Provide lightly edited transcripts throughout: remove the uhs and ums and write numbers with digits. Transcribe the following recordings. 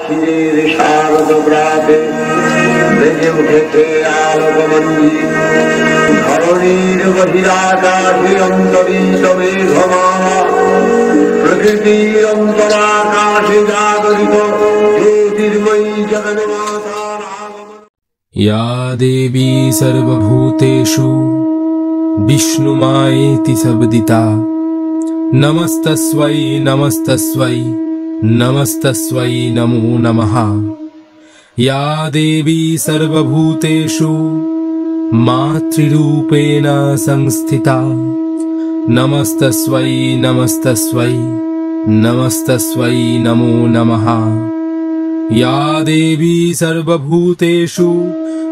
ক্ষীরের শারদ প্রাতে বেজে উঠেছে আলোকমঞ্জি। ধরণীর বহিরাকাশে অন্তরিত মেঘমালা, প্রকৃতির অন্তরাকাশে জাগরিত জ্যোতির্ময়ী জগন্মাতার আগমন। या देवी सर्वभूतेषु विष्णुमायेति शब्दिता, नमस्तस्यै नमस्तस्यै नमस्तस्यै नमो नमः। या देवी सर्वभूतेषु मातृरूपेण संस्थिता, नमस्तस्यै नमस्तस्यै नमस्तस्यै नमो नमः। या देवी सर्वभूतेषु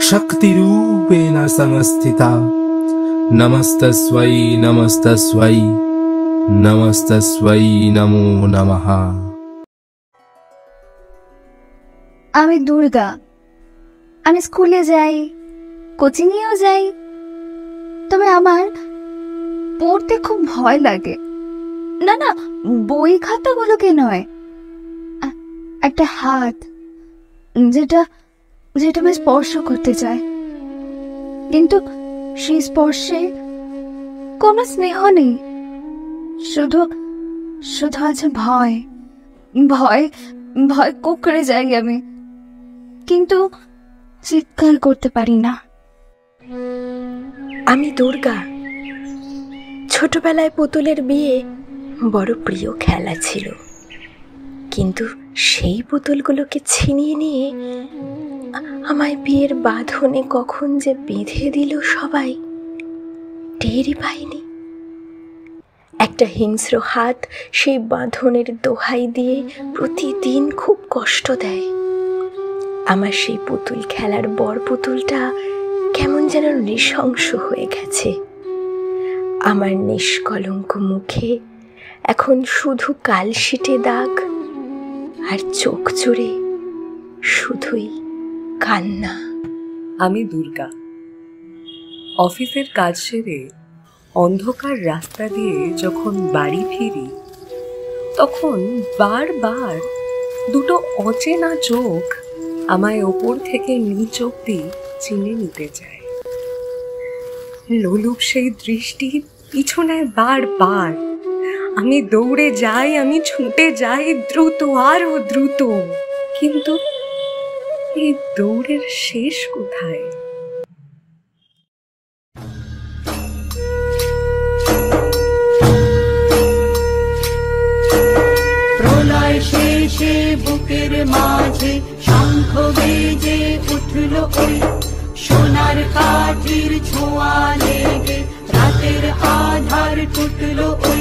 शक्तिरूपेण संस्थिता, नमस्तस्यै नमस्तस्यै नमस्तस्यै नमो नमः। আমি দুর্গা। আমি স্কুলে যাই, কোচিংয়েও যাই, তবে আমার পড়তে খুব ভয় লাগে। না না, বই খাতাগুলোকে নয়, একটা হাত যেটা যেটা আমি স্পর্শ করতে চাই, কিন্তু সেই স্পর্শে কোনো স্নেহ নেই, শুধু শুধু আছে ভয়। ভয় ভয় কুকড়ে যাই আমি, কিন্তু চিৎকার করতে পারি না। আমি দুর্গা। ছোটবেলায় পুতুলের বিয়ে বড় প্রিয় খেলা ছিল, কিন্তু সেই পুতুলগুলোকে ছিনিয়ে নিয়ে আমায় বিয়ের বাঁধনে কখন যে বেঁধে দিল সবাই টেরই পাইনি। একটা হিংস্র হাত সেই বাঁধনের দোহাই দিয়ে প্রতিদিন খুব কষ্ট দেয়। আমার সেই পুতুল খেলার বর পুতুলটা কেমন যেন নৃশংস হয়ে গেছে। আমার নিষ্কলঙ্ক মুখে এখন শুধু কালশিটে দাগ, আর চোখ জুড়ে শুধুই কান্না। আমি দুর্গা। অফিসের কাজ সেরে অন্ধকার রাস্তা দিয়ে যখন বাড়ি ফিরি, তখন বারবার দুটো অচেনা চোখ আমায় ওপর থেকে নিচ অব্দি চিনে নিতে চায়। লোলুপ সেই দৃষ্টি পিছনে বারবার। আমি দৌড়ে যাই, আমি ছুটে যাই দ্রুত, আরো দ্রুত, কিন্তু এই দৌড়ের শেষ কোথায়? প্রলয় শেষে বুকের মাঝে শঙ্খ বেজে উঠল ওই, সোনার কাঠির ছোঁয়া লেগে রাতের আধার টুটল ওই।